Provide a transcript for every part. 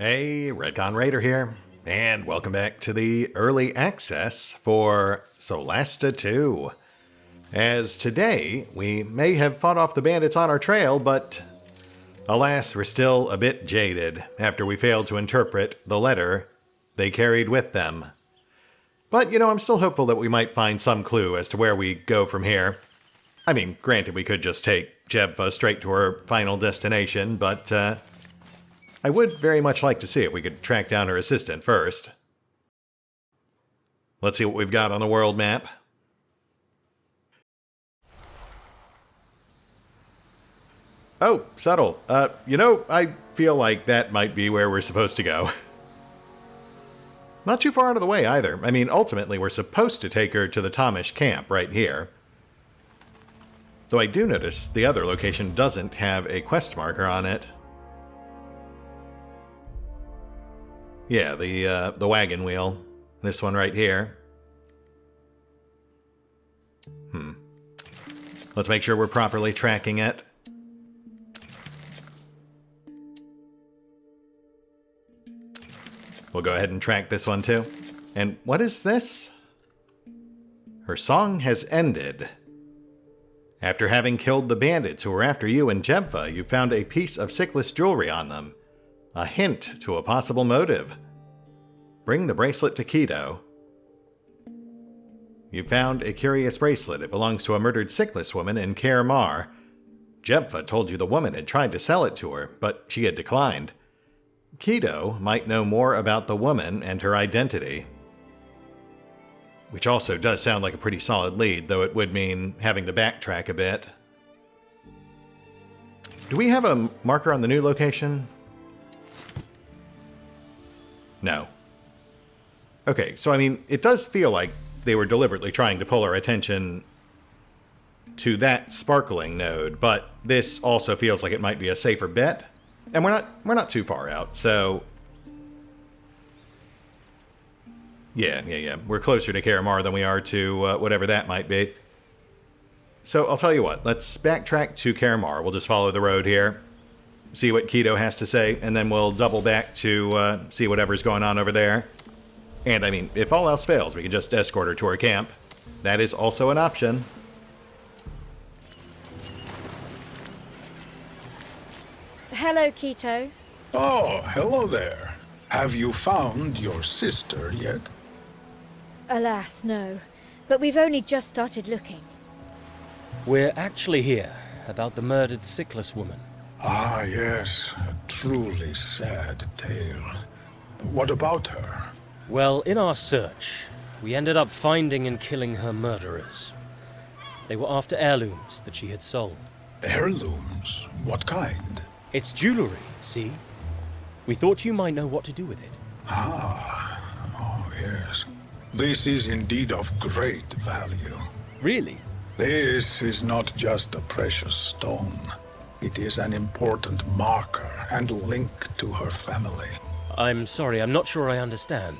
Hey, RetconRaider here, and welcome back to the early access for Solasta II. As today, we may have fought off the bandits on our trail, but alas, we're still a bit jaded after we failed to interpret the letter they carried with them. But, I'm still hopeful that we might find some clue as to where we go from here. I mean, granted, we could just take Giemza straight to her final destination, but, I would very much like to see if we could track down her assistant first. Let's see what we've got on the world map. Oh, subtle. I feel like that might be where we're supposed to go. Not too far out of the way either. I mean, ultimately, we're supposed to take her to the Thomish camp right here. Though I do notice the other location doesn't have a quest marker on it. Yeah, the wagon wheel. This one right here. Let's make sure we're properly tracking it. We'll go ahead and track this one too. And what is this? Her song has ended. After having killed the bandits who were after you and Giemza, you found a piece of sickless jewelry on them. A hint to a possible motive. Bring the bracelet to Keto. You found a curious bracelet. It belongs to a murdered sickless woman in Kaer Mar. Giemza told you the woman had tried to sell it to her, but she had declined. Keto might know more about the woman and her identity. Which also does sound like a pretty solid lead, though it would mean having to backtrack a bit. Do we have a marker on the new location? No. Okay, so I mean, it does feel like they were deliberately trying to pull our attention to that sparkling node, but this also feels like it might be a safer bet. And we're not too far out, so yeah. We're closer to Kaer Mar than we are to whatever that might be. So I'll tell you what, let's backtrack to Kaer Mar. We'll just follow the road here, see what Keto has to say, and then we'll double back to see whatever's going on over there. And I mean, if all else fails, we can just escort her to her camp. That is also an option. Hello, Keto. Oh, hello there. Have you found your sister yet? Alas, no. But we've only just started looking. We're actually here about the murdered sickless woman. Ah, yes. A truly sad tale. What about her? Well, in our search, we ended up finding and killing her murderers. They were after heirlooms that she had sold. Heirlooms? What kind? It's jewelry, see? We thought you might know what to do with it. Ah, oh yes. This is indeed of great value. Really? This is not just a precious stone. It is an important marker and link to her family. I'm sorry, I'm not sure I understand.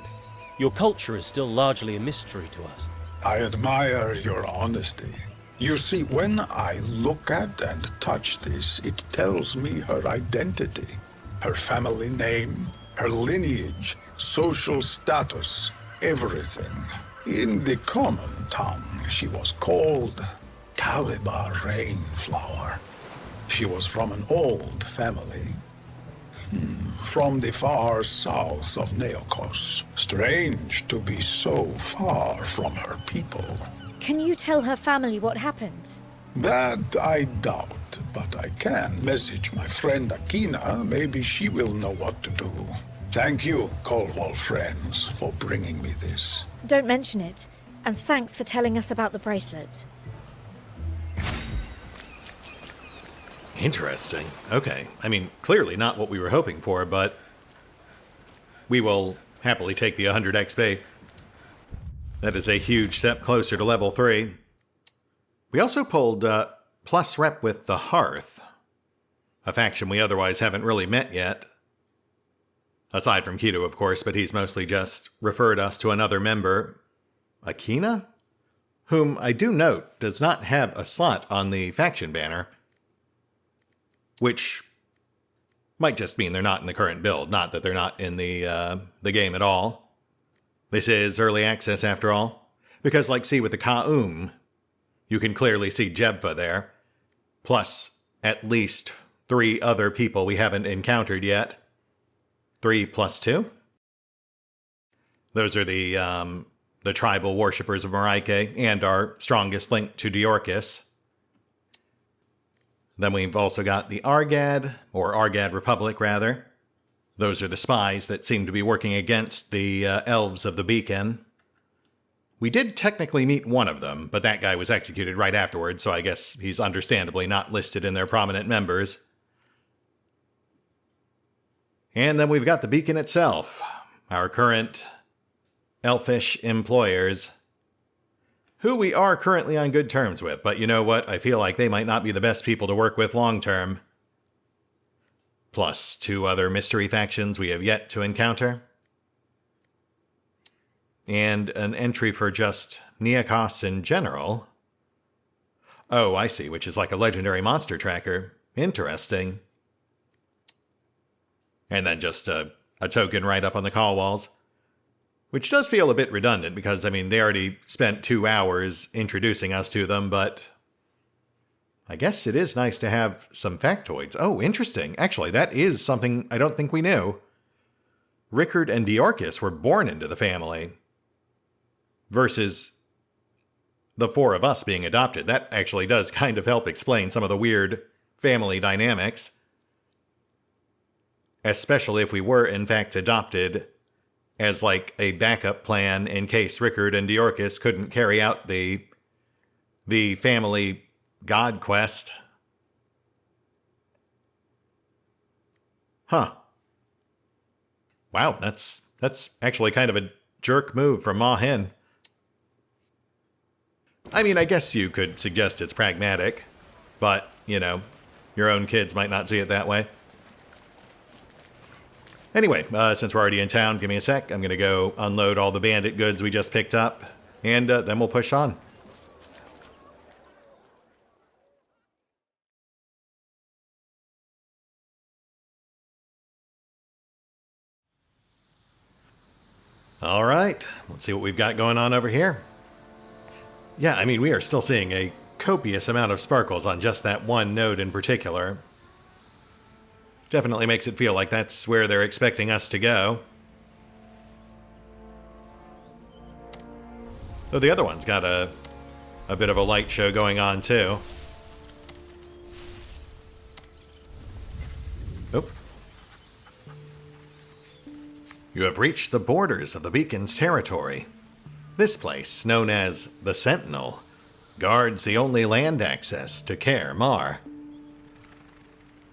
Your culture is still largely a mystery to us. I admire your honesty. You see, when I look at and touch this, it tells me her identity, her family name, her lineage, social status, everything. In the common tongue, she was called Caliber Rainflower. She was from an old family. From the far south of Neokos. Strange to be so far from her people. Can you tell her family what happened? That I doubt, but I can message my friend Akina. Maybe she will know what to do. Thank you, Coldwall friends, for bringing me this. Don't mention it. And thanks for telling us about the bracelet. Interesting. Okay. I mean, clearly not what we were hoping for, but we will happily take the 100 XP. That is a huge step closer to level 3. We also pulled plus rep with the Hearth, a faction we otherwise haven't really met yet. Aside from Keto, of course, but he's mostly just referred us to another member, Akina, whom I do note does not have a slot on the faction banner. Which Might just mean they're not in the current build, not that they're not in the game at all. This is early access after all. Because, like, see, with the Ka'um, you can clearly see Jebva there. Plus, at least 3 other people we haven't encountered yet. 3 plus 2? Those are the tribal worshippers of Maraike, and our strongest link to Diorcus. Then we've also got the Argad, or Argad Republic, rather. Those are the spies that seem to be working against the elves of the beacon. We did technically meet one of them, but that guy was executed right afterwards, so I guess he's understandably not listed in their prominent members. And then we've got the beacon itself, our current elfish employers, who we are currently on good terms with, but you know what? I feel like they might not be the best people to work with long term. Plus 2 other mystery factions we have yet to encounter. And an entry for just Neokos in general. Oh, I see, which is like a legendary monster tracker. Interesting. And then just a token right up on the call walls. Which does feel a bit redundant because, I mean, they already spent 2 hours introducing us to them, but I guess it is nice to have some factoids. Oh, interesting. Actually, that is something I don't think we knew. Rickard and Diorcus were born into the family. Versus the 4 of us being adopted. That actually does kind of help explain some of the weird family dynamics. Especially if we were, in fact, adopted as like a backup plan in case Rickard and Diorcus couldn't carry out the family god quest. Huh. Wow, that's actually kind of a jerk move from Ma Hin. I mean, I guess you could suggest it's pragmatic, but, you know, your own kids might not see it that way. Anyway, since we're already in town, give me a sec. I'm going to go unload all the bandit goods we just picked up, and then we'll push on. All right, let's see what we've got going on over here. Yeah, I mean, we are still seeing a copious amount of sparkles on just that one node in particular. Definitely makes it feel like that's where they're expecting us to go. Though the other one's got a bit of a light show going on too. Oop. You have reached the borders of the beacon's territory. This place, known as the Sentinel, guards the only land access to Kaer Mar.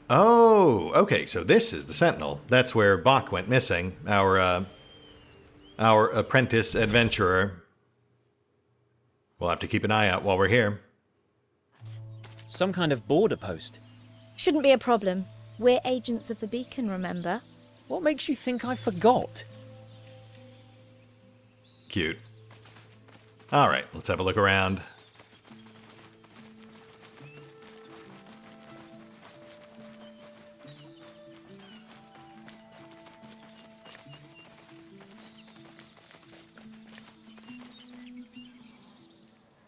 Oh, okay, so this is the Sentinel. That's where Bach went missing, our apprentice adventurer. We'll have to keep an eye out while we're here. Some kind of border post. Shouldn't be a problem. We're agents of the beacon, remember? What makes you think I forgot? Cute. All right, let's have a look around.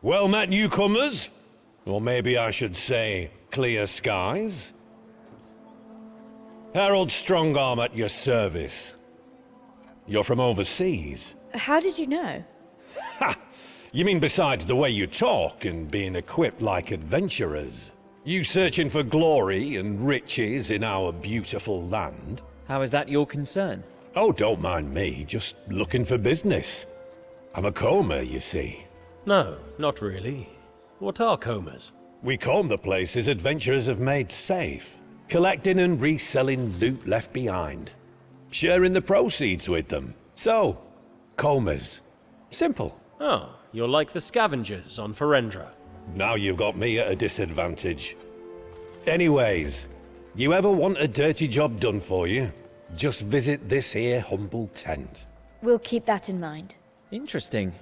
Well met, newcomers. Or maybe I should say, clear skies. Harold Strongarm at your service. You're from overseas. How did you know? Ha! You mean besides the way you talk and being equipped like adventurers? You searching for glory and riches in our beautiful land? How is that your concern? Oh, don't mind me, just looking for business. I'm a comber, you see. No, not really. What are combers? We comb the places adventurers have made safe, collecting and reselling loot left behind, sharing the proceeds with them. So, combers. Simple. Oh, you're like the scavengers on Ferendra. Now you've got me at a disadvantage. Anyways, you ever want a dirty job done for you? Just visit this here humble tent. We'll keep that in mind. Interesting.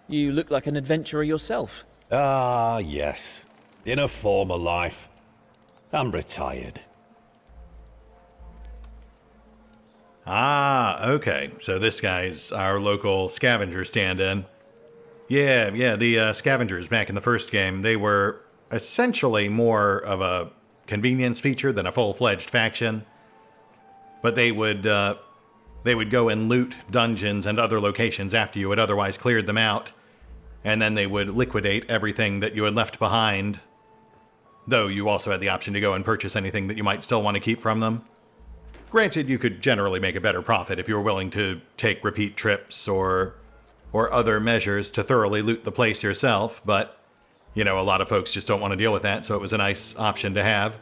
You look like an adventurer yourself. Ah, yes. In a former life. I'm retired. Ah, okay. So this guy's our local scavenger stand-in. Yeah, the scavengers back in the first game, they were essentially more of a convenience feature than a full-fledged faction. But they would go and loot dungeons and other locations after you had otherwise cleared them out, and then they would liquidate everything that you had left behind, though you also had the option to go and purchase anything that you might still want to keep from them. Granted, you could generally make a better profit if you were willing to take repeat trips or other measures to thoroughly loot the place yourself, but, you know, a lot of folks just don't want to deal with that, so it was a nice option to have.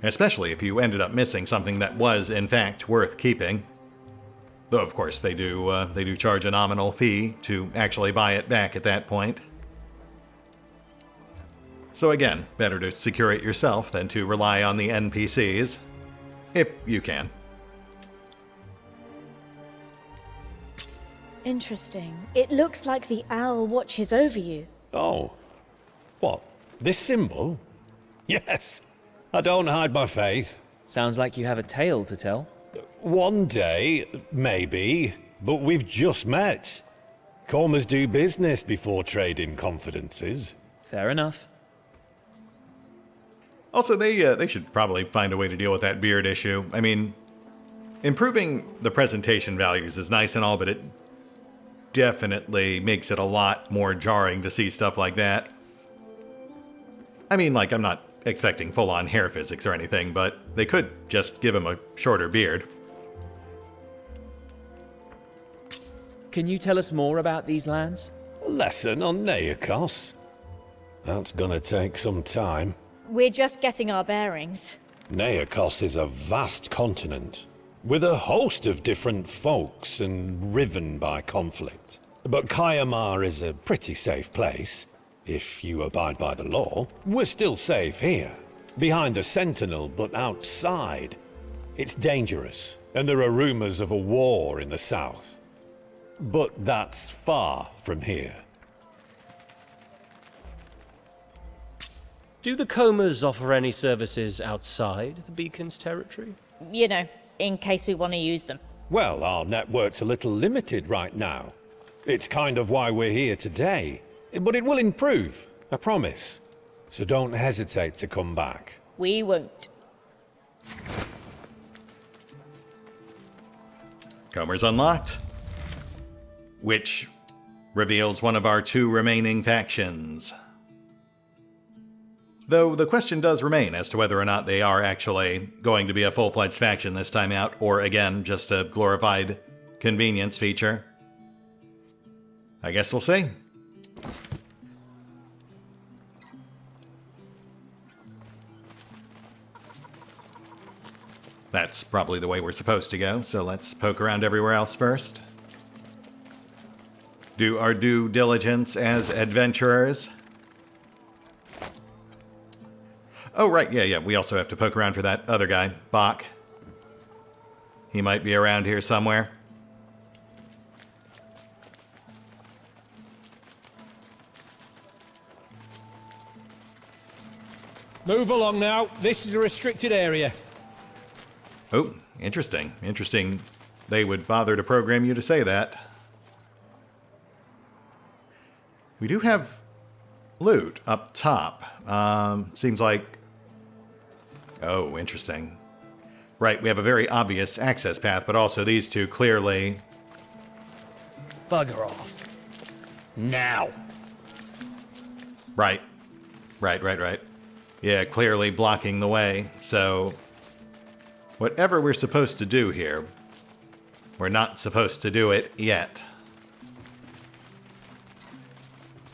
Especially if you ended up missing something that was, in fact, worth keeping. Though, of course, they do charge a nominal fee to actually buy it back at that point. So again, better to secure it yourself than to rely on the NPCs. If you can. Interesting. It looks like the owl watches over you. Oh. What? This symbol? Yes. I don't hide my faith. Sounds like you have a tale to tell. One day, maybe, but we've just met. Comers do business before trading confidences. Fair enough. Also, they should probably find a way to deal with that beard issue. I mean, improving the presentation values is nice and all, but it definitely makes it a lot more jarring to see stuff like that. I mean, like, I'm not expecting full-on hair physics or anything, but they could just give him a shorter beard. Can you tell us more about these lands? A lesson on Neokos. That's gonna take some time. We're just getting our bearings. Neokos is a vast continent, with a host of different folks and riven by conflict. But Kayamar is a pretty safe place, if you abide by the law. We're still safe here, behind the Sentinel, but outside, it's dangerous, and there are rumors of a war in the south. But that's far from here. Do the Combers offer any services outside the Beacon's territory? You know, in case we want to use them. Well, our network's a little limited right now. It's kind of why we're here today. But it will improve, I promise. So don't hesitate to come back. We won't. Comer's unlocked. Which reveals one of our two remaining factions. Though the question does remain as to whether or not they are actually going to be a full-fledged faction this time out, or again, just a glorified convenience feature. I guess we'll see. That's probably the way we're supposed to go, so let's poke around everywhere else first. Do our due diligence as adventurers. Oh, right, yeah, we also have to poke around for that other guy, Bach. He might be around here somewhere. Move along now. This is a restricted area. Oh, interesting. Interesting they would bother to program you to say that. We do have loot up top. Seems like... Oh, interesting. Right, we have a very obvious access path, but also these two clearly... Bugger off. Now. Right. Right. Yeah, clearly blocking the way, so... Whatever we're supposed to do here, we're not supposed to do it yet.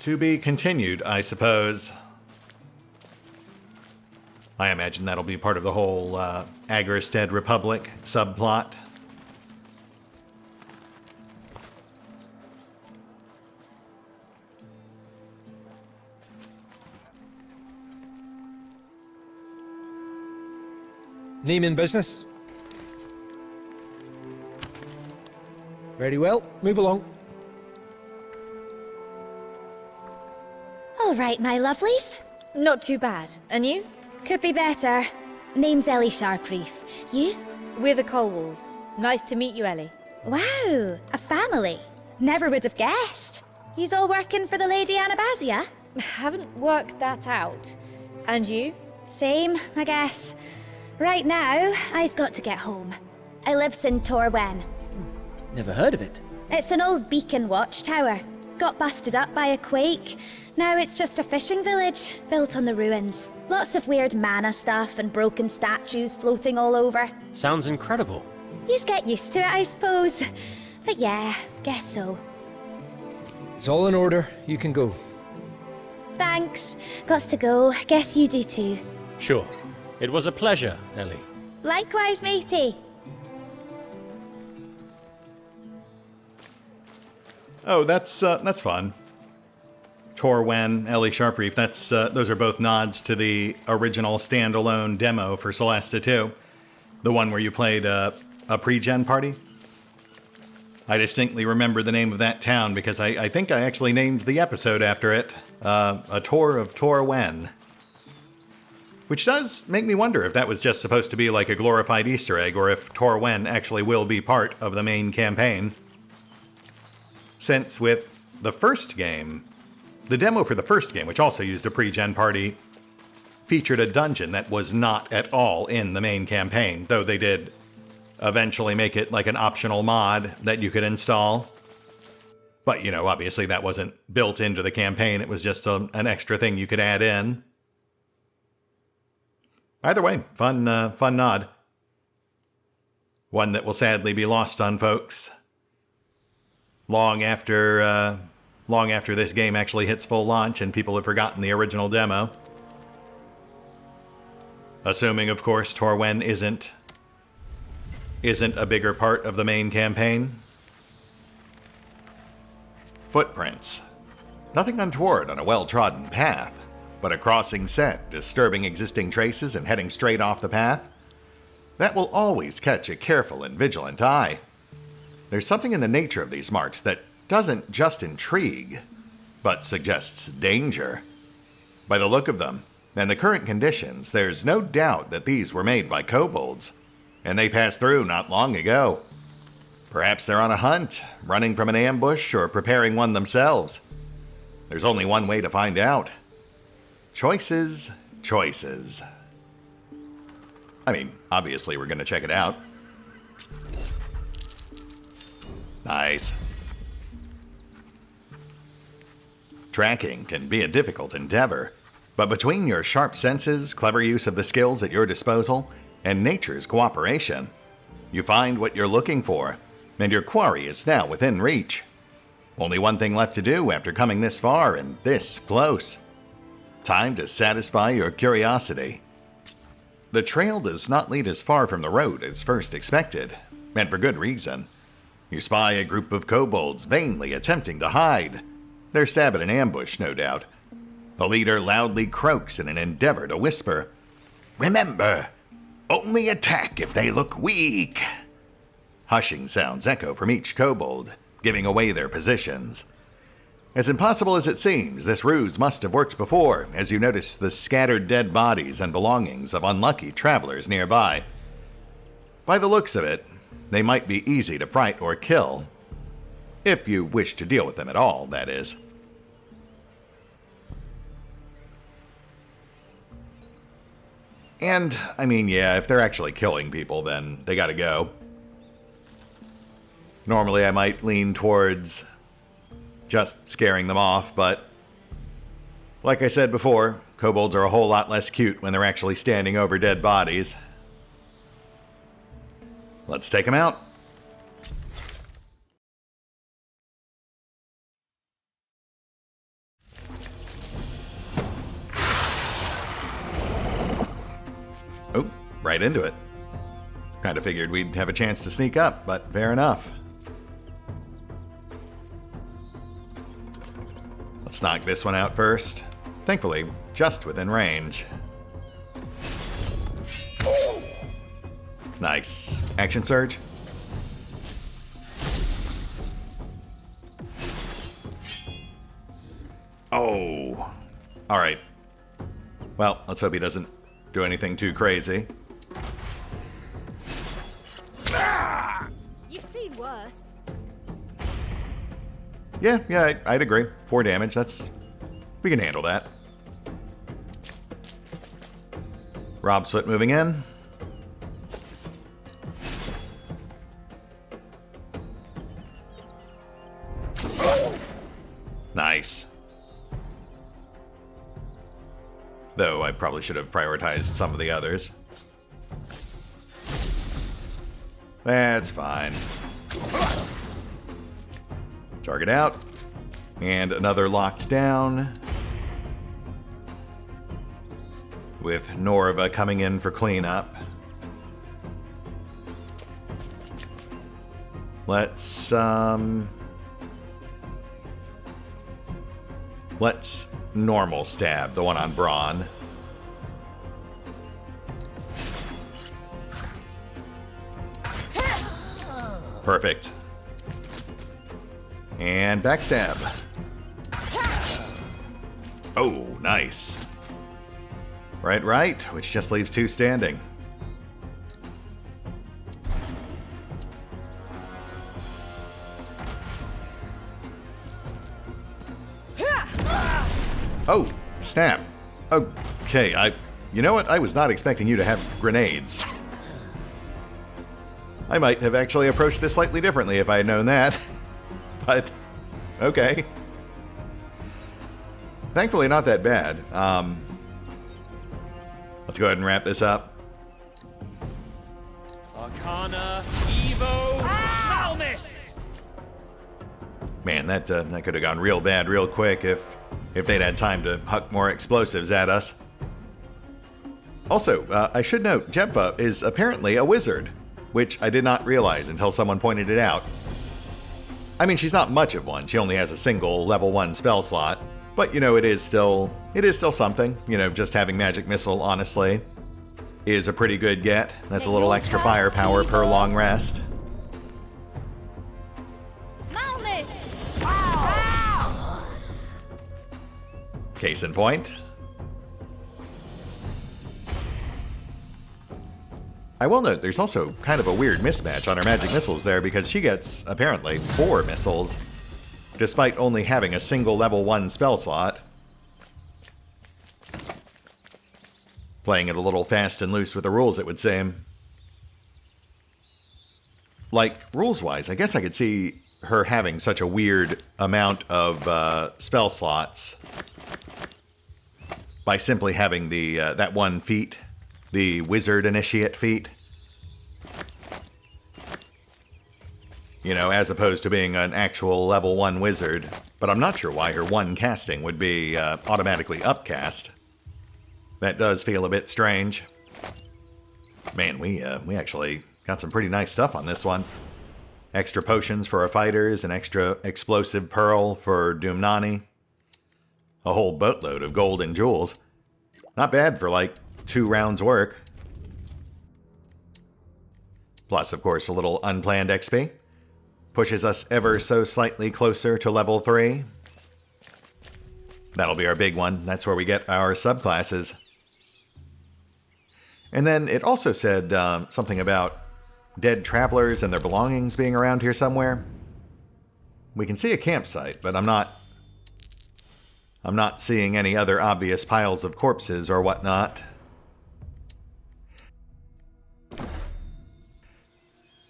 To be continued, I suppose. I imagine that'll be part of the whole Agrestead Republic subplot. Neiman business. Very well. Move along. All right, my lovelies. Not too bad. And you? Could be better. Name's Ellie Sharpreef. You? We're the Colwalls. Nice to meet you, Ellie. Wow, a family. Never would have guessed. You's all working for the Lady Anabasia? Haven't worked that out. And you? Same, I guess. Right now, I's got to get home. I lives in Torwen. Never heard of it. It's an old beacon watchtower. Got busted up by a quake. Now it's just a fishing village, built on the ruins. Lots of weird mana stuff and broken statues floating all over. Sounds incredible. Yous get used to it, I suppose. But yeah, guess so. It's all in order. You can go. Thanks. Gots to go. Guess you do too. Sure. It was a pleasure, Ellie. Likewise, matey. Oh, that's fun. Torwen, Ellie Sharpreef, those are both nods to the original standalone demo for Solasta II. The one where you played a pre-gen party. I distinctly remember the name of that town because I think I actually named the episode after it. A Tour of Torwen. Which does make me wonder if that was just supposed to be like a glorified Easter egg or if Torwen actually will be part of the main campaign. Since with the first game, the demo for the first game, which also used a pre-gen party, featured a dungeon that was not at all in the main campaign, though they did eventually make it like an optional mod that you could install. But, you know, obviously that wasn't built into the campaign, it was just an extra thing you could add in. Either way, fun nod. One that will sadly be lost on folks. Long after this game actually hits full launch and people have forgotten the original demo. Assuming, of course, Torwen isn't a bigger part of the main campaign. Footprints. Nothing untoward on a well-trodden path, but a crossing set, disturbing existing traces and heading straight off the path. That will always catch a careful and vigilant eye. There's something in the nature of these marks that doesn't just intrigue, but suggests danger. By the look of them, and the current conditions, there's no doubt that these were made by kobolds, and they passed through not long ago. Perhaps they're on a hunt, running from an ambush, or preparing one themselves. There's only one way to find out. Choices, choices. I mean, obviously we're going to check it out. Nice. Tracking can be a difficult endeavor, but between your sharp senses, clever use of the skills at your disposal, and nature's cooperation, you find what you're looking for, and your quarry is now within reach. Only one thing left to do after coming this far and this close. Time to satisfy your curiosity. The trail does not lead as far from the road as first expected, and for good reason. You spy a group of kobolds vainly attempting to hide. They're stabbing an ambush, no doubt. The leader loudly croaks in an endeavor to whisper, "Remember, only attack if they look weak." Hushing sounds echo from each kobold, giving away their positions. As impossible as it seems, this ruse must have worked before, as you notice the scattered dead bodies and belongings of unlucky travelers nearby. By the looks of it, they might be easy to fright or kill. If you wish to deal with them at all, that is. And, I mean, yeah, if they're actually killing people, then they gotta go. Normally I might lean towards just scaring them off, but like I said before, kobolds are a whole lot less cute when they're actually standing over dead bodies. Let's take them out. Oh, right into it. Kinda figured we'd have a chance to sneak up, but fair enough. Let's knock this one out first. Thankfully, just within range. Nice. Action surge. Oh. Alright. Well, let's hope he doesn't do anything too crazy. worse. Yeah, I'd agree. 4 damage, we can handle that. Rob's foot moving in. Nice. Though I probably should have prioritized some of the others. That's fine. Target out. And another locked down. With Norva coming in for cleanup. Let's normal stab the one on Braun. Perfect. And backstab. Oh, nice. Right, which just leaves 2 standing. Oh, snap. Okay, you know what? I was not expecting you to have grenades. I might have actually approached this slightly differently if I had known that. But, okay. Thankfully, not that bad. Let's go ahead and wrap this up. Arcana, Evo, Malmis! Man, that could have gone real bad real quick if they'd had time to huck more explosives at us. Also, I should note, Jemfa is apparently a wizard, which I did not realize until someone pointed it out. I mean, she's not much of one. She only has a single level 1 spell slot. But, you know, it is still something. You know, just having Magic Missile, honestly, is a pretty good get. That's a little extra firepower per long rest. Case in point. I will note there's also kind of a weird mismatch on her magic missiles there because she gets, apparently, 4 missiles, despite only having a single level 1 spell slot. Playing it a little fast and loose with the rules, it would seem. Like, rules-wise, I guess I could see her having such a weird amount of spell slots by simply having the that one feat, the Wizard Initiate feat. You know, as opposed to being an actual level 1 wizard. But I'm not sure why her 1 casting would be automatically upcast. That does feel a bit strange. Man, we actually got some pretty nice stuff on this one. Extra potions for our fighters, an extra explosive pearl for Doomnani. A whole boatload of gold and jewels. Not bad for like 2 rounds work. Plus, of course, a little unplanned XP. Pushes us ever so slightly closer to level 3. That'll be our big one. That's where we get our subclasses. And then it also said something about dead travelers and their belongings being around here somewhere. We can see a campsite, but I'm not seeing any other obvious piles of corpses or whatnot.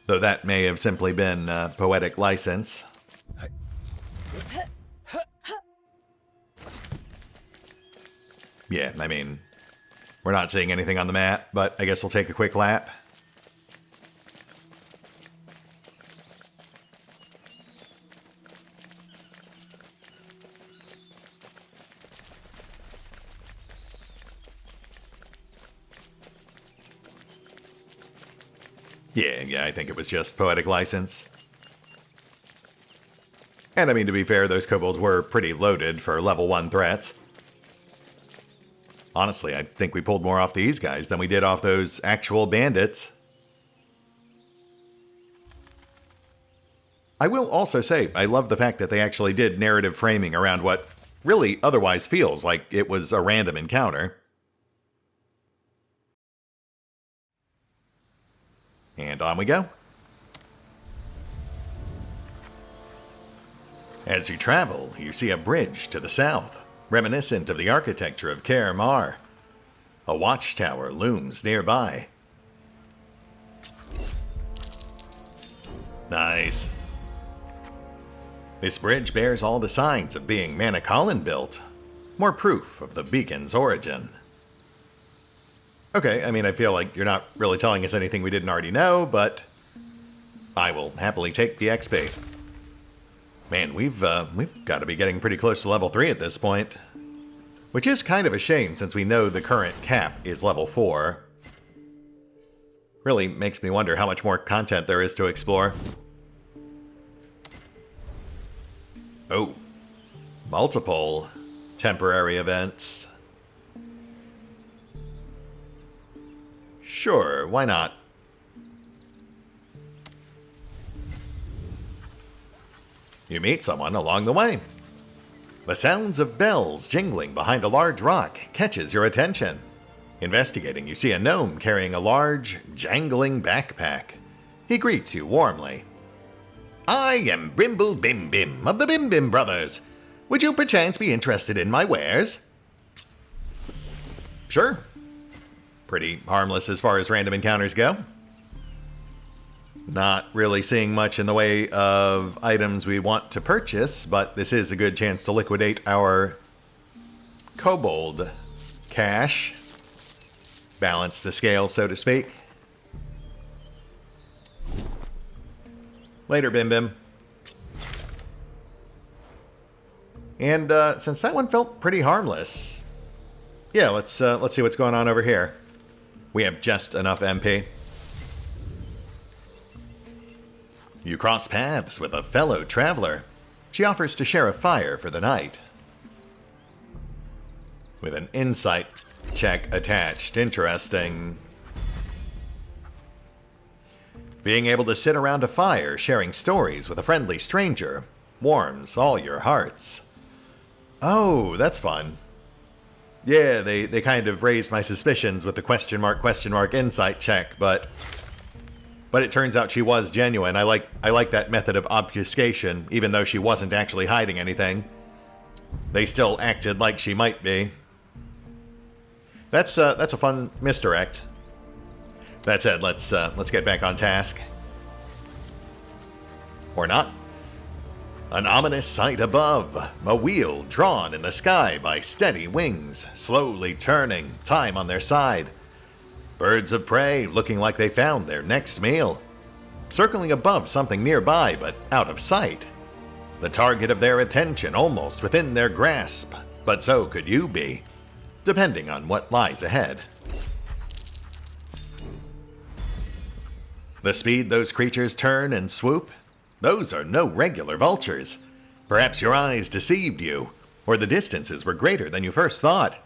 Though that may have simply been poetic license. Yeah, I mean, we're not seeing anything on the map, but I guess we'll take a quick lap. Yeah, I think it was just poetic license. And I mean, to be fair, those kobolds were pretty loaded for level 1 threats. Honestly, I think we pulled more off these guys than we did off those actual bandits. I will also say, I love the fact that they actually did narrative framing around what really otherwise feels like it was a random encounter. And on we go. As you travel, you see a bridge to the south, reminiscent of the architecture of Kaer Mar. A watchtower looms nearby. Nice. This bridge bears all the signs of being Manicolin built. More proof of the beacon's origin. Okay, I mean, I feel like you're not really telling us anything we didn't already know, but I will happily take the XP. Man, we've got to be getting pretty close to level 3 at this point. Which is kind of a shame since we know the current cap is level 4. Really makes me wonder how much more content there is to explore. Oh, multiple temporary events. Sure, why not? You meet someone along the way. The sounds of bells jingling behind a large rock catches your attention. Investigating, you see a gnome carrying a large, jangling backpack. He greets you warmly. I am Brimble Bim Bim of the Bim Bim Brothers. Would you perchance be interested in my wares? Sure. Pretty harmless as far as random encounters go. Not really seeing much in the way of items we want to purchase, but this is a good chance to liquidate our kobold cash. Balance the scale, so to speak. Later, Bim Bim. And since that one felt pretty harmless, yeah, let's see what's going on over here. We have just enough MP. You cross paths with a fellow traveler. She offers to share a fire for the night. With an insight check attached. Interesting. Being able to sit around a fire sharing stories with a friendly stranger warms all your hearts. Oh, that's fun. Yeah, they kind of raised my suspicions with the question mark insight check, but it turns out she was genuine. I like that method of obfuscation, even though she wasn't actually hiding anything. They still acted like she might be. That's a fun misdirect. That said, let's get back on task. Or not. An ominous sight above. A wheel drawn in the sky by steady wings, slowly turning, time on their side. Birds of prey looking like they found their next meal. Circling above something nearby, but out of sight. The target of their attention almost within their grasp, but so could you be, depending on what lies ahead. The speed those creatures turn and swoop, those are no regular vultures. Perhaps your eyes deceived you, or the distances were greater than you first thought.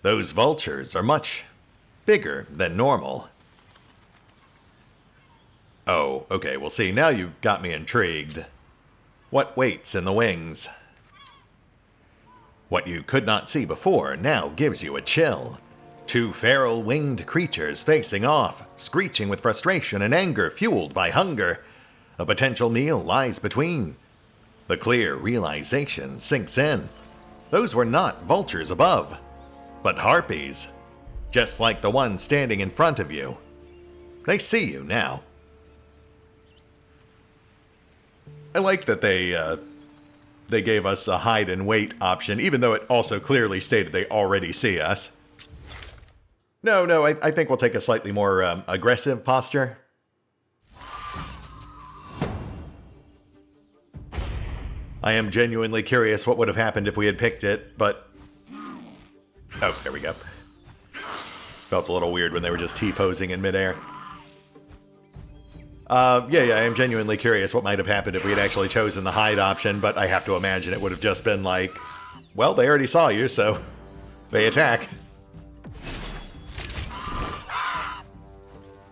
Those vultures are much bigger than normal. Oh, okay, well see, now you've got me intrigued. What waits in the wings? What you could not see before now gives you a chill. Two feral winged creatures facing off, screeching with frustration and anger fueled by hunger. A potential meal lies between. The clear realization sinks in. Those were not vultures above, but harpies. Just like the one standing in front of you. They see you now. I like that they gave us a hide and wait option, even though it also clearly stated they already see us. No, I think we'll take a slightly more aggressive posture. I am genuinely curious what would have happened if we had picked it, but... Oh, there we go. Felt a little weird when they were just T-posing in midair. Yeah, I am genuinely curious what might have happened if we had actually chosen the hide option, but I have to imagine it would have just been like, well, they already saw you, so they attack.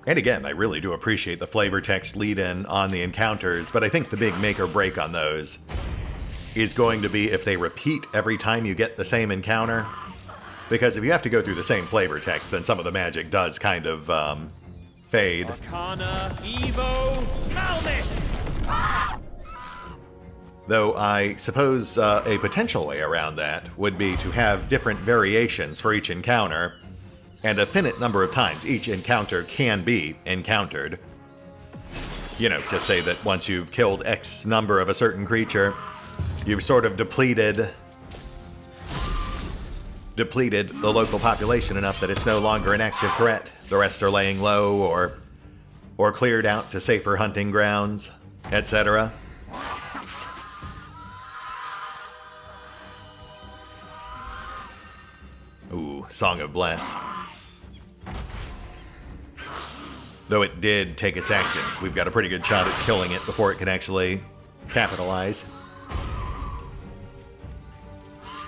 And again, I really do appreciate the flavor text lead-in on the encounters, but I think the big make or break on those is going to be if they repeat every time you get the same encounter. Because if you have to go through the same flavor text, then some of the magic does kind of fade. Arcana, Evo, Malmis! Though I suppose a potential way around that would be to have different variations for each encounter, and a finite number of times each encounter can be encountered. You know, just say that once you've killed X number of a certain creature, you've sort of depleted the local population enough that it's no longer an active threat. The rest are laying low or cleared out to safer hunting grounds, etc. Ooh, Song of Bless. Though it did take its action, we've got a pretty good shot at killing it before it can actually capitalize.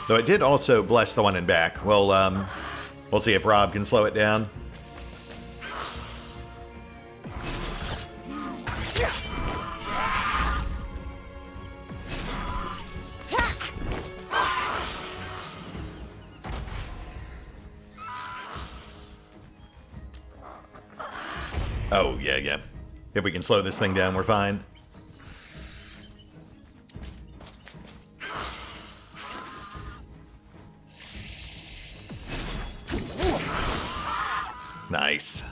Though it did also bless the one in back. Well, we'll see if Rob can slow it down. Oh, yeah. If we can slow this thing down, we're fine. Nice.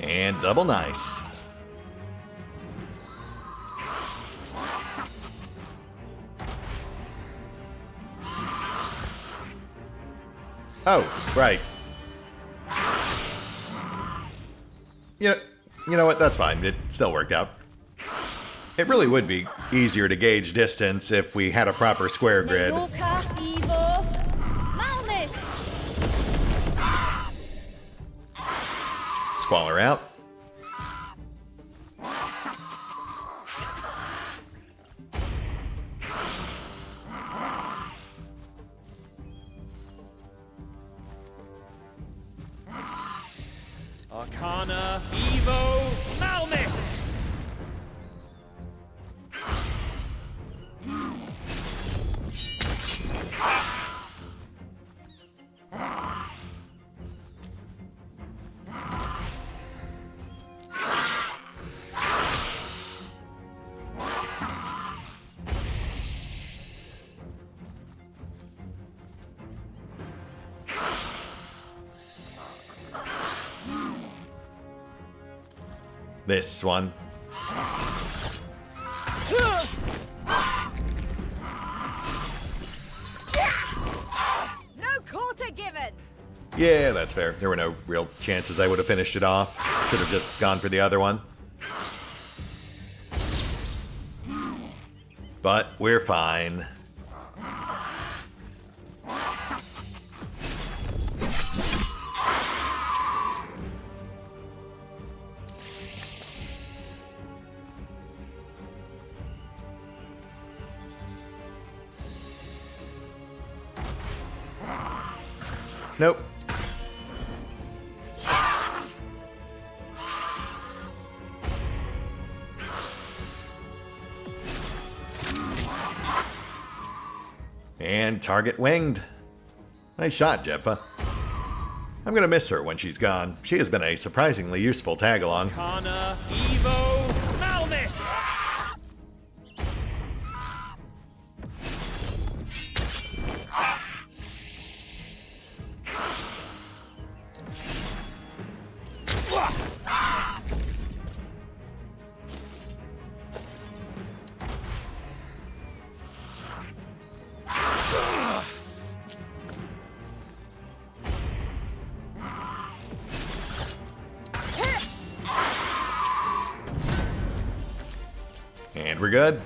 And double nice. Oh, right. You know what? That's fine. It still worked out. It really would be easier to gauge distance if we had a proper square grid. Squaller out. Arcana, Evo, Malmis! This one. No quarter given. Yeah, that's fair. There were no real chances I would have finished it off. Should have just gone for the other one. But we're fine. Nope. And target winged. Nice shot, Jeppa. I'm gonna miss her when she's gone. She has been a surprisingly useful tag-along. Arcana, Evo, Malmis! And we're good.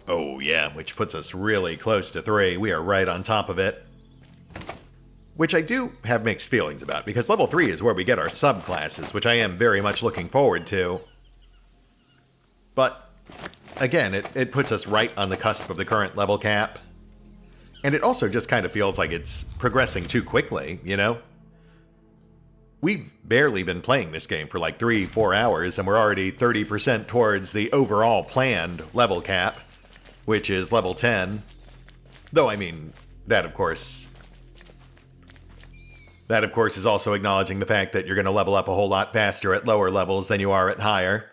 Oh yeah, which puts us really close to 3. We are right on top of it. Which I do have mixed feelings about, because level 3 is where we get our subclasses, which I am very much looking forward to. But, again, it puts us right on the cusp of the current level cap. And it also just kind of feels like it's progressing too quickly, you know? We've barely been playing this game for like 3-4 hours, and we're already 30% towards the overall planned level cap, which is level 10. Though, I mean, that of course That, of course, is also acknowledging the fact that you're going to level up a whole lot faster at lower levels than you are at higher.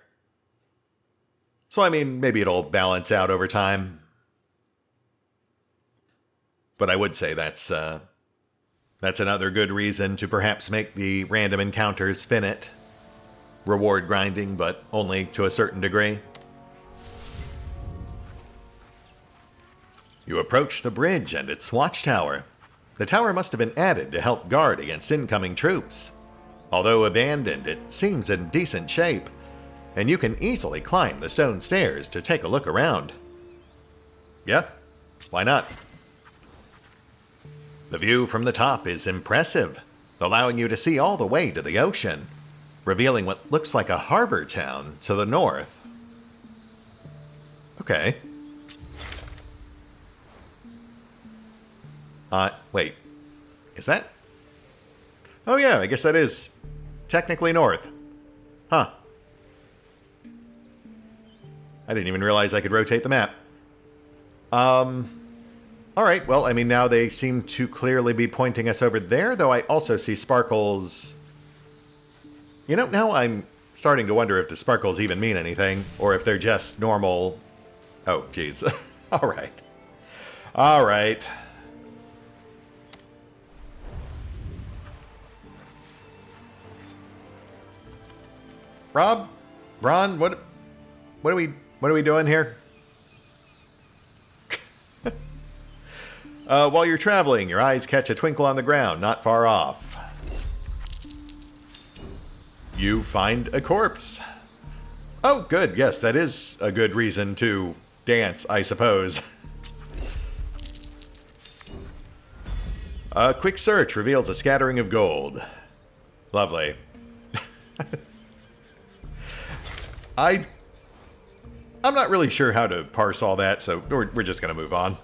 So, I mean, maybe it'll balance out over time. But I would say that's another good reason to perhaps make the random encounters finite. Reward grinding, but only to a certain degree. You approach the bridge and its watchtower. The tower must have been added to help guard against incoming troops. Although abandoned, it seems in decent shape, and you can easily climb the stone stairs to take a look around. Yeah, why not? The view from the top is impressive, allowing you to see all the way to the ocean, revealing what looks like a harbor town to the north. Okay. Wait. Is that? Oh yeah, I guess that is technically north. Huh. I didn't even realize I could rotate the map. Alright, well, I mean, now they seem to clearly be pointing us over there, though I also see sparkles. You know, now I'm starting to wonder if the sparkles even mean anything, or if they're just normal... Oh, jeez. Alright. Alright. Rob? Ron? What are we doing here? While you're traveling, your eyes catch a twinkle on the ground, not far off. You find a corpse. Oh, good. Yes, that is a good reason to dance, I suppose. A quick search reveals a scattering of gold. Lovely. I'm not really sure how to parse all that, so we're just going to move on.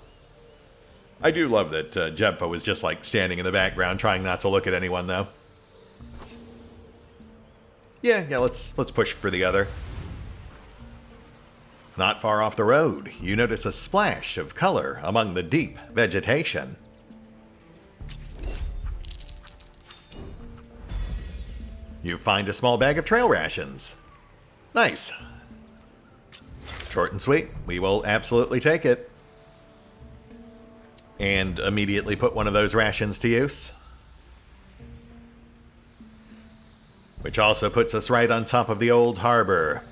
I do love that Jebfa was just like standing in the background, trying not to look at anyone, though. Yeah, let's push for the other. Not far off the road, you notice a splash of color among the deep vegetation. You find a small bag of trail rations. Nice. Short and sweet. We will absolutely take it. And immediately put one of those rations to use. Which also puts us right on top of the old harbor.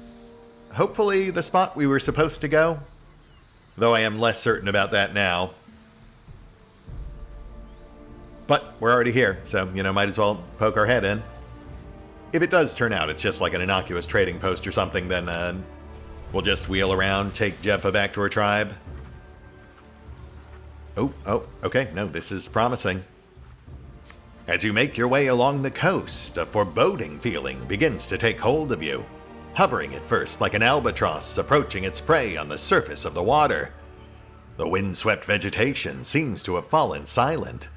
Hopefully the spot we were supposed to go. Though I am less certain about that now. But we're already here, so, might as well poke our head in. If it does turn out it's just like an innocuous trading post or something, then we'll just wheel around, take Jebfa back to her tribe. Oh, okay, no, this is promising. As you make your way along the coast, a foreboding feeling begins to take hold of you, hovering at first like an albatross approaching its prey on the surface of the water. The windswept vegetation seems to have fallen silent,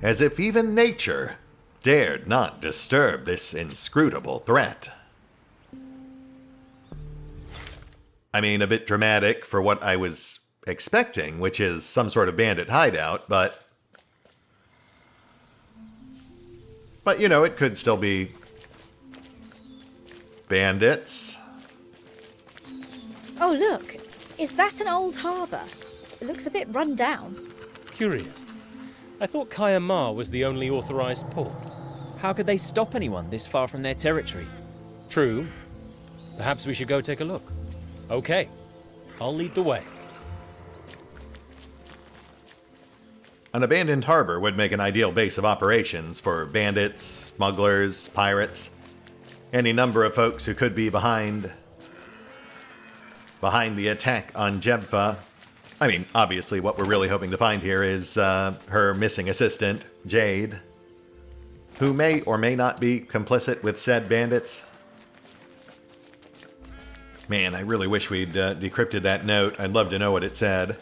as if even nature dared not disturb this inscrutable threat. I mean, a bit dramatic for what I was expecting, which is some sort of bandit hideout, but it could still be bandits. Oh, look. Is that an old harbour? It looks a bit run down. Curious. I thought Kaya Ma was the only authorized port. How could they stop anyone this far from their territory? True. Perhaps we should go take a look. Okay. I'll lead the way. An abandoned harbor would make an ideal base of operations for bandits, smugglers, pirates, any number of folks who could be behind the attack on Jebfa. I mean, obviously what we're really hoping to find here is her missing assistant, Jade, who may or may not be complicit with said bandits. Man, I really wish we'd decrypted that note. I'd love to know what it said.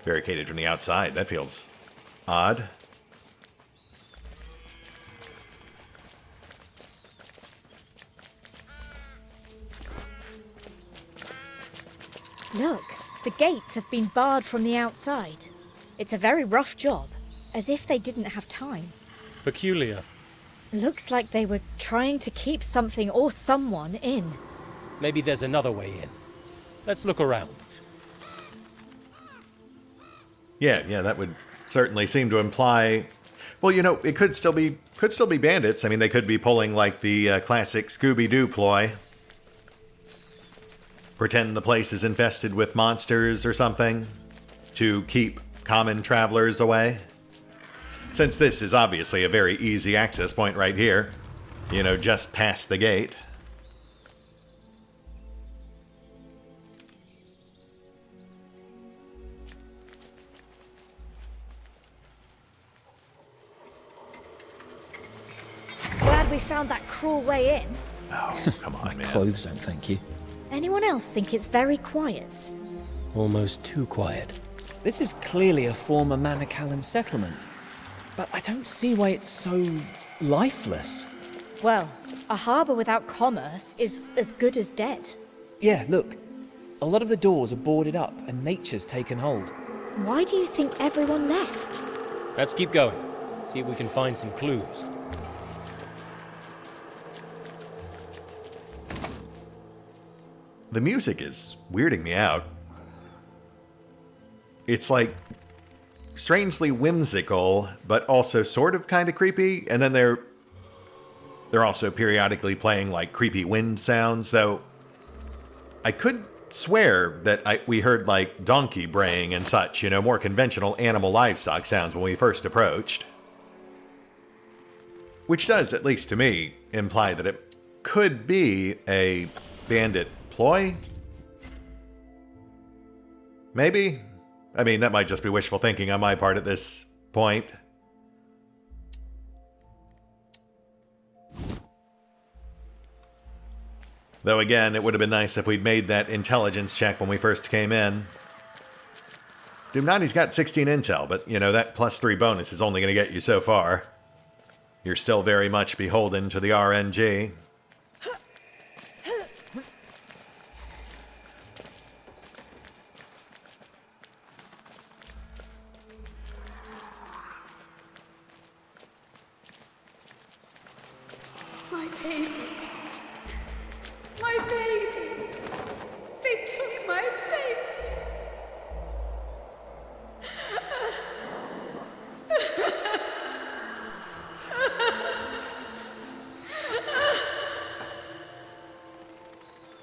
barricaded from the outside. That feels odd. Look, the gates have been barred from the outside. It's a very rough job, as if they didn't have time. Peculiar. Looks like they were trying to keep something or someone in. Maybe there's another way in. Let's look around. Yeah, that would certainly seem to imply... Well, you know, it could still be bandits. I mean, they could be pulling like the classic Scooby-Doo ploy. Pretend the place is infested with monsters or something to keep common travelers away. Since this is obviously a very easy access point right here, you know, just past the gate. Glad we found that cruel way in. Oh, come on, man. Clothes don't thank you. Anyone else think it's very quiet? Almost too quiet. This is clearly a former Manacallan settlement, but I don't see why it's so lifeless. Well, a harbour without commerce is as good as dead. Yeah, look. A lot of the doors are boarded up and nature's taken hold. Why do you think everyone left? Let's keep going. See if we can find some clues. The music is weirding me out. It's like strangely whimsical, but also sort of kind of creepy. And then they're also periodically playing like creepy wind sounds, though I could swear that we heard like donkey braying and such, you know, more conventional animal livestock sounds when we first approached. Which does, at least to me, imply that it could be a bandit ploy? Maybe? I mean, that might just be wishful thinking on my part at this point. Though again, it would have been nice if we'd made that intelligence check when we first came in. Dumnati's got 16 intel, but, you know, that +3 bonus is only going to get you so far. You're still very much beholden to the RNG. My baby. My baby. They took my baby.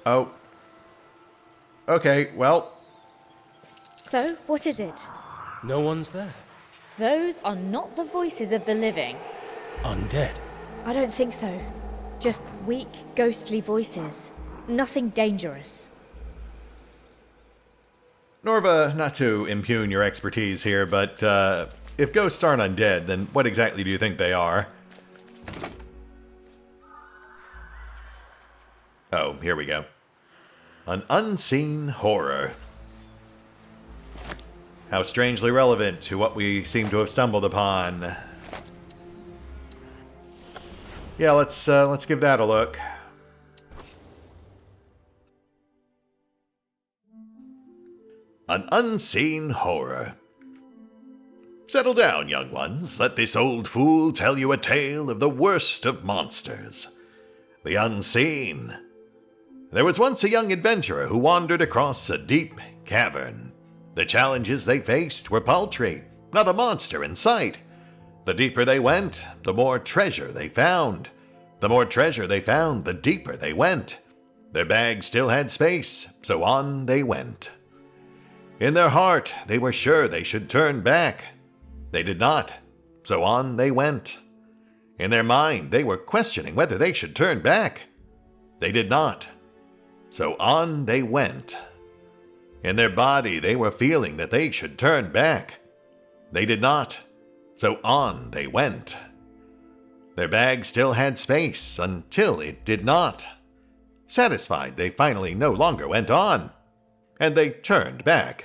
Oh. Okay, well. So, what is it? No one's there. Those are not the voices of the living. Undead. I don't think so. Just weak, ghostly voices. Nothing dangerous. Norva, not to impugn your expertise here, but if ghosts aren't undead, then what exactly do you think they are? Oh, here we go. An unseen horror. How strangely relevant to what we seem to have stumbled upon. Yeah, let's give that a look. An unseen horror. Settle down, young ones. Let this old fool tell you a tale of the worst of monsters. The unseen. There was once a young adventurer who wandered across a deep cavern. The challenges they faced were paltry, not a monster in sight. The deeper they went, the more treasure they found. The more treasure they found, the deeper they went. Their bag still had space, so on they went. In their heart, they were sure they should turn back. They did not, so on they went. In their mind, they were questioning whether they should turn back. They did not, so on they went. In their body, they were feeling that they should turn back. They did not, so on they went. Their bag still had space until it did not. Satisfied, they finally no longer went on, and they turned back.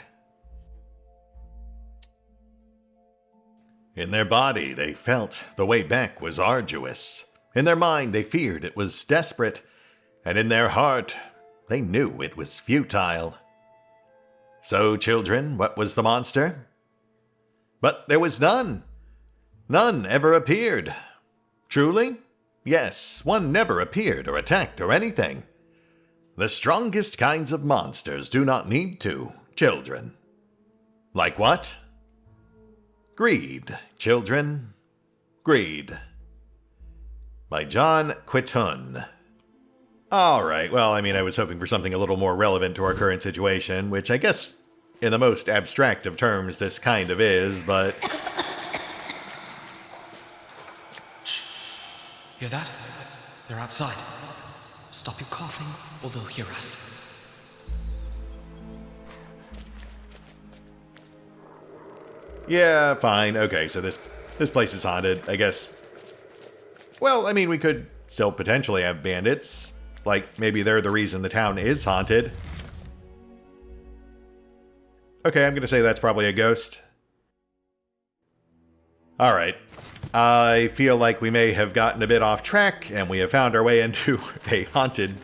In their body, they felt the way back was arduous. In their mind, they feared it was desperate. And in their heart, they knew it was futile. So, children, what was the monster? But there was none. None ever appeared. Truly? Yes, one never appeared or attacked or anything. The strongest kinds of monsters do not need to, children. Like what? Greed, children. Greed. By John Quitun. Alright, well, I was hoping for something a little more relevant to our current situation, which I guess, in the most abstract of terms, this kind of is, but... Hear that? They're outside. Stop your coughing, or they'll hear us. Yeah, fine. Okay, so this place is haunted, I guess. Well, we could still potentially have bandits. Like, maybe they're the reason the town is haunted. Okay, I'm gonna say that's probably a ghost. Alright. I feel like we may have gotten a bit off track, and we have found our way into a haunted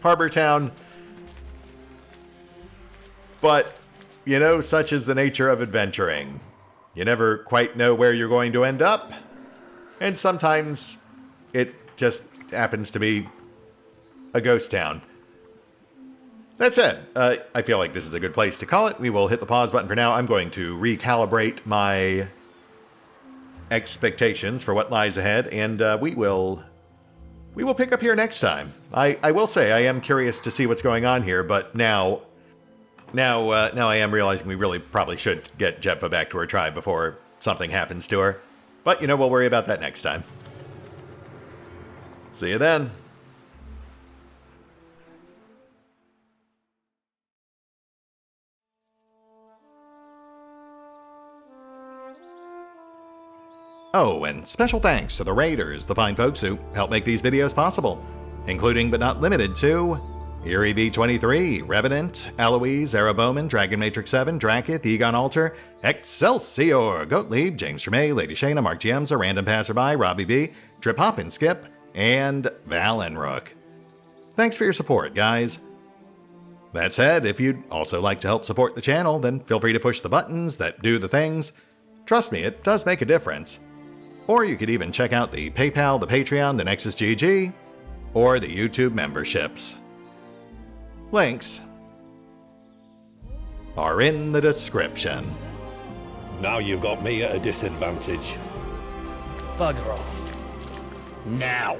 harbor town. But, such is the nature of adventuring. You never quite know where you're going to end up, and sometimes it just happens to be a ghost town. That said, I feel like this is a good place to call it. We will hit the pause button for now. I'm going to recalibrate my expectations for what lies ahead, and we will pick up here next time. I will say I am curious to see what's going on here, but now I am realizing we really probably should get Jepha back to her tribe before something happens to her. But we'll worry about that next time. See you then. Oh, and special thanks to the Raiders, the fine folks who help make these videos possible, including but not limited to Eerie V23, Revenant, Alois, Bowman, Dragon Matrix 7, Drakiith, EgonAlter, Exsellsior, Gottlieb, James Trimmier, Lady Shayna, Mark Giemza, RandomPassrby, RobbyB, Triphoppenskip, and Valinrook. Thanks for your support, guys. That said, if you'd also like to help support the channel, then feel free to push the buttons that do the things. Trust me, it does make a difference. Or you could even check out the PayPal, the Patreon, the Nexus GG, or the YouTube memberships. Links are in the description. Now you've got me at a disadvantage. Bugger off. Now.